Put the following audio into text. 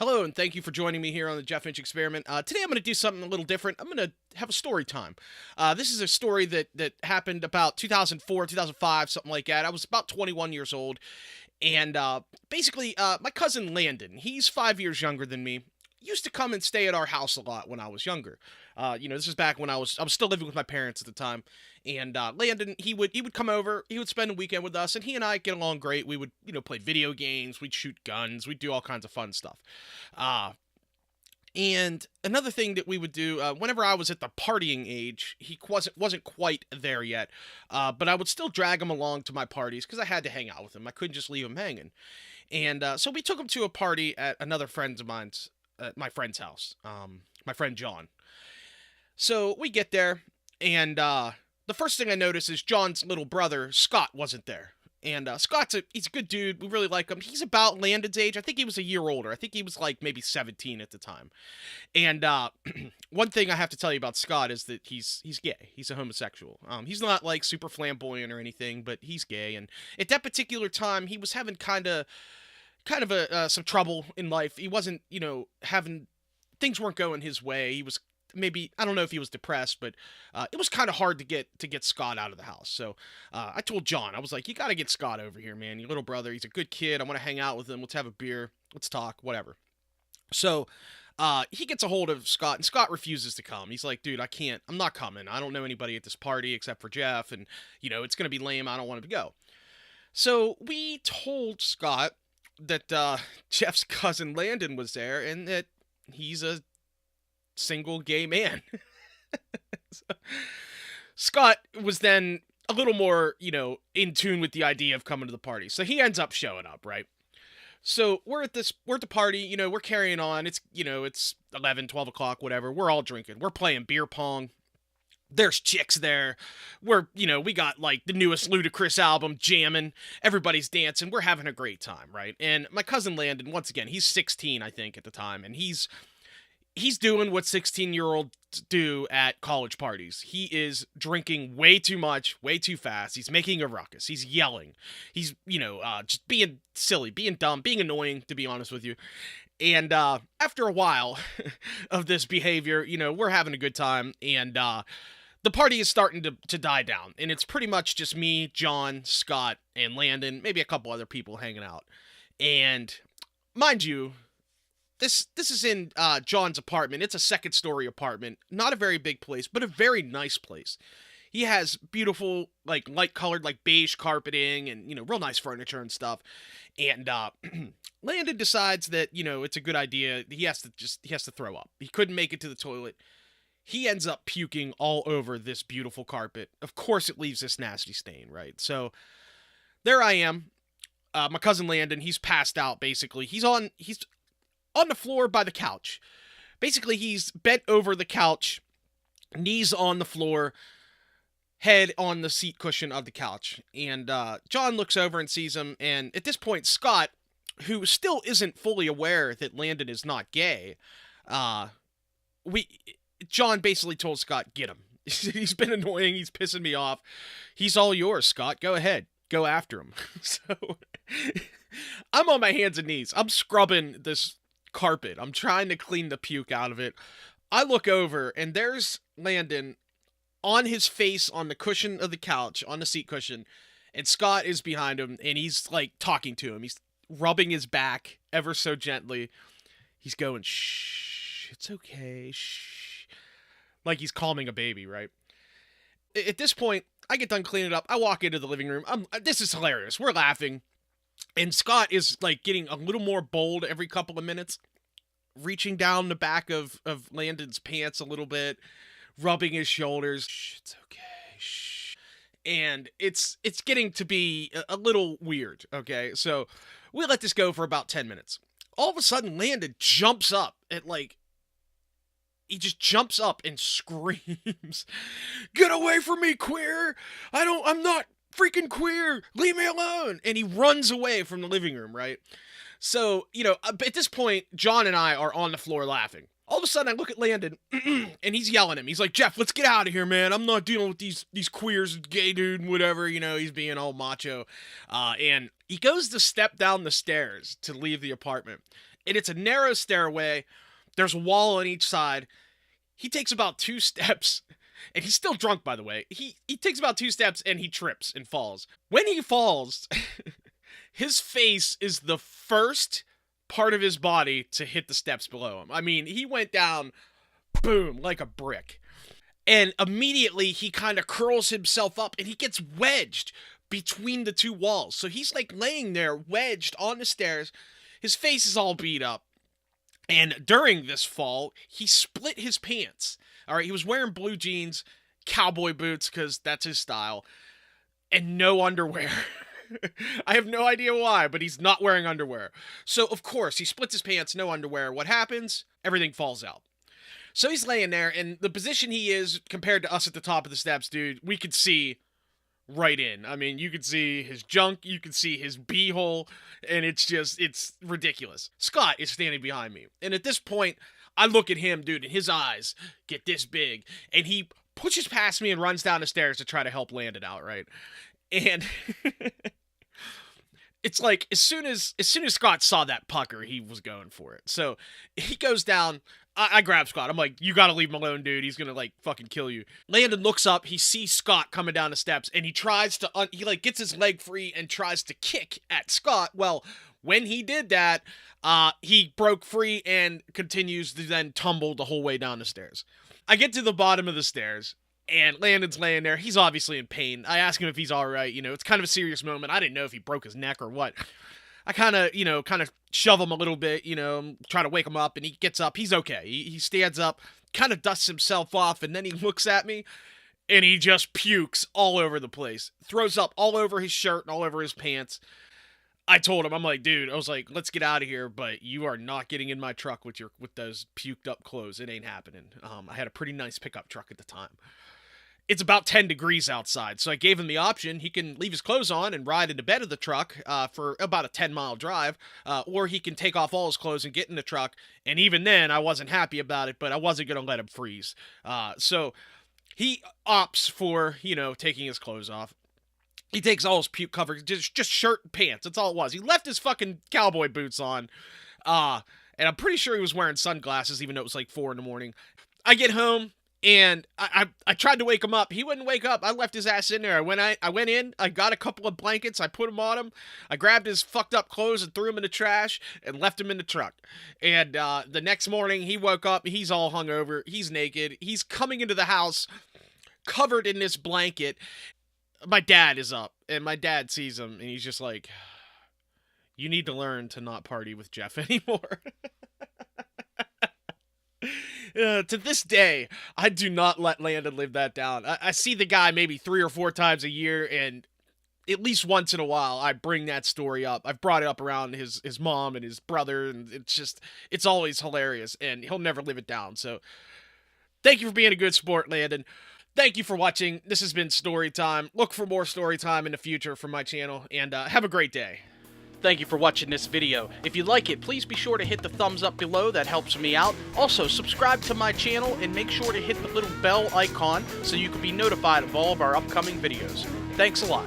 Hello, and thank you for joining me here on the Jeff Finch Experiment. Today I'm going to do something a little different. I'm going to have a story time. This is a story that happened about 2004, 2005, something like that. I was about 21 years old, and basically, my cousin Landon, he's 5 years younger than me, used to come and stay at our house a lot when I was younger. This is back when I was still living with my parents at the time, and Landon he would come over, he would spend a weekend with us, and he and I get along great. We would play video games, we'd shoot guns, we'd do all kinds of fun stuff. Uh, and another thing that we would do whenever I was at the partying age, he wasn't quite there yet, but I would still drag him along to my parties because I had to hang out with him. I couldn't just leave him hanging. And so we took him to a party at another friend of mine's, my friend's house, my friend John. So we get there, and the first thing I notice is John's little brother, Scott, wasn't there. And he's a good dude. We really like him. He's about Landon's age. I think he was a year older. I think he was like maybe 17 at the time. And one thing I have to tell you about Scott is that he's gay. He's a homosexual. He's not like super flamboyant or anything, but he's gay. And at that particular time, he was having kind of some trouble in life. He wasn't, having things weren't going his way. He was maybe, I don't know if he was depressed, but it was kind of hard to get Scott out of the house. So I told John, I was like, you got to get Scott over here, man. Your little brother, he's a good kid. I want to hang out with him. Let's have a beer. Let's talk, whatever. So he gets a hold of Scott, and Scott refuses to come. He's like, dude, I can't. I'm not coming. I don't know anybody at this party except for Jeff, and it's gonna be lame. I don't want him to go. So we told Scott that Jeff's cousin Landon was there, and that he's a single gay man. So, Scott was then a little more, in tune with the idea of coming to the party. So he ends up showing up, right? So we're at the party, we're carrying on. It's 11, 12 o'clock, whatever. We're all drinking. We're playing beer pong. There's chicks there. We got like the newest Ludacris album jamming. Everybody's dancing. We're having a great time, right? And my cousin Landon, once again, he's 16, I think, at the time, and he's doing what 16-year-olds do at college parties. He is drinking way too much, way too fast. He's making a ruckus. He's yelling. He's, just being silly, being dumb, being annoying, to be honest with you. And after a while of this behavior, we're having a good time, and the party is starting to die down. And it's pretty much just me, John, Scott, and Landon, maybe a couple other people hanging out. And mind you, this is in John's apartment. It's a second-story apartment. Not a very big place, but a very nice place. He has beautiful, like, light-colored, like, beige carpeting and, real nice furniture and stuff. And Landon decides that, it's a good idea. He has to throw up. He couldn't make it to the toilet. He ends up puking all over this beautiful carpet. Of course, it leaves this nasty stain, right? So there I am. My cousin Landon, he's passed out, basically. He's on the floor by the couch. Basically, he's bent over the couch, knees on the floor, head on the seat cushion of the couch. And John looks over and sees him. And at this point, Scott, who still isn't fully aware that Landon is not gay, John basically told Scott, get him. He's been annoying. He's pissing me off. He's all yours, Scott. Go ahead. Go after him. So I'm on my hands and knees. I'm scrubbing this carpet. I'm trying to clean the puke out of it. I look over, and there's Landon on his face on the cushion of the couch, on the seat cushion, and Scott is behind him, and he's like talking to him. He's rubbing his back ever so gently. He's going, shh, it's okay, shh. Like he's calming a baby, right? At this point, I get done cleaning up. I walk into the living room. This is hilarious. We're laughing. And Scott is like getting a little more bold every couple of minutes, reaching down the back of Landon's pants a little bit, rubbing his shoulders. Shh, it's okay. Shh. And it's getting to be a little weird, okay? So we let this go for about 10 minutes. All of a sudden, Landon jumps up at he just jumps up and screams, "Get away from me, queer! I'm not freaking queer! Leave me alone!" And he runs away from the living room, right? So, at this point, John and I are on the floor laughing. All of a sudden, I look at Landon, and he's yelling at me. He's like, "Jeff, let's get out of here, man. I'm not dealing with these queers, gay dude, and whatever." He's being all macho. And he goes to step down the stairs to leave the apartment. And it's a narrow stairway. There's a wall on each side. He takes about 2 steps, and he's still drunk, by the way. He takes about 2 steps, and he trips and falls. When he falls, his face is the first part of his body to hit the steps below him. I mean, he went down, boom, like a brick. And immediately, he kind of curls himself up, and he gets wedged between the 2 walls. So he's like laying there, wedged on the stairs. His face is all beat up. And during this fall, he split his pants. All right, he was wearing blue jeans, cowboy boots, because that's his style, and no underwear. I have no idea why, but he's not wearing underwear. So, of course, he splits his pants, no underwear. What happens? Everything falls out. So he's laying there, and the position he is, compared to us at the top of the steps, dude, we could see right in. I mean, you could see his junk, you could see his beehole, and it's ridiculous. Scott is standing behind me, and at this point, I look at him, dude, and his eyes get this big, and he pushes past me and runs down the stairs to try to help land it out, right? And it's like, as soon as Scott saw that pucker, he was going for it. So he goes down. I grab Scott. I'm like, you gotta leave him alone, dude. He's gonna, like, fucking kill you. Landon looks up. He sees Scott coming down the steps, and he tries to, he, like, gets his leg free and tries to kick at Scott. Well, when he did that, he broke free and continues to then tumble the whole way down the stairs. I get to the bottom of the stairs, and Landon's laying there. He's obviously in pain. I ask him if he's all right. You know, it's kind of a serious moment. I didn't know if he broke his neck or what. I kind of shove him a little bit, try to wake him up, and he gets up. He's okay. He stands up, kind of dusts himself off, and then he looks at me, and he just pukes all over the place. Throws up all over his shirt and all over his pants. I told him, I'm like, dude, I was like, let's get out of here, but you are not getting in my truck with those puked up clothes. It ain't happening. I had a pretty nice pickup truck at the time. It's about 10 degrees outside, so I gave him the option. He can leave his clothes on and ride in the bed of the truck for about a 10-mile drive, or he can take off all his clothes and get in the truck, and even then, I wasn't happy about it, but I wasn't going to let him freeze. So he opts for, taking his clothes off. He takes all his puke cover, just shirt and pants. That's all it was. He left his fucking cowboy boots on, and I'm pretty sure he was wearing sunglasses, even though it was like 4 in the morning. I get home. And I tried to wake him up. He wouldn't wake up. I left his ass in there. I went in. I got a couple of blankets. I put them on him. I grabbed his fucked up clothes and threw them in the trash and left him in the truck. And the next morning, he woke up. He's all hungover. He's naked. He's coming into the house covered in this blanket. My dad is up, and my dad sees him, and he's just like, you need to learn to not party with Jeff anymore. To this day, I do not let Landon live that down. I see the guy maybe 3 or 4 times a year, and at least once in a while, I bring that story up. I've brought it up around his mom and his brother, and it's always hilarious, and he'll never live it down. So, thank you for being a good sport, Landon. Thank you for watching. This has been Storytime. Look for more Storytime in the future from my channel, and have a great day. Thank you for watching this video. If you like it, please be sure to hit the thumbs up below. That helps me out. Also, subscribe to my channel and make sure to hit the little bell icon so you can be notified of all of our upcoming videos. Thanks a lot.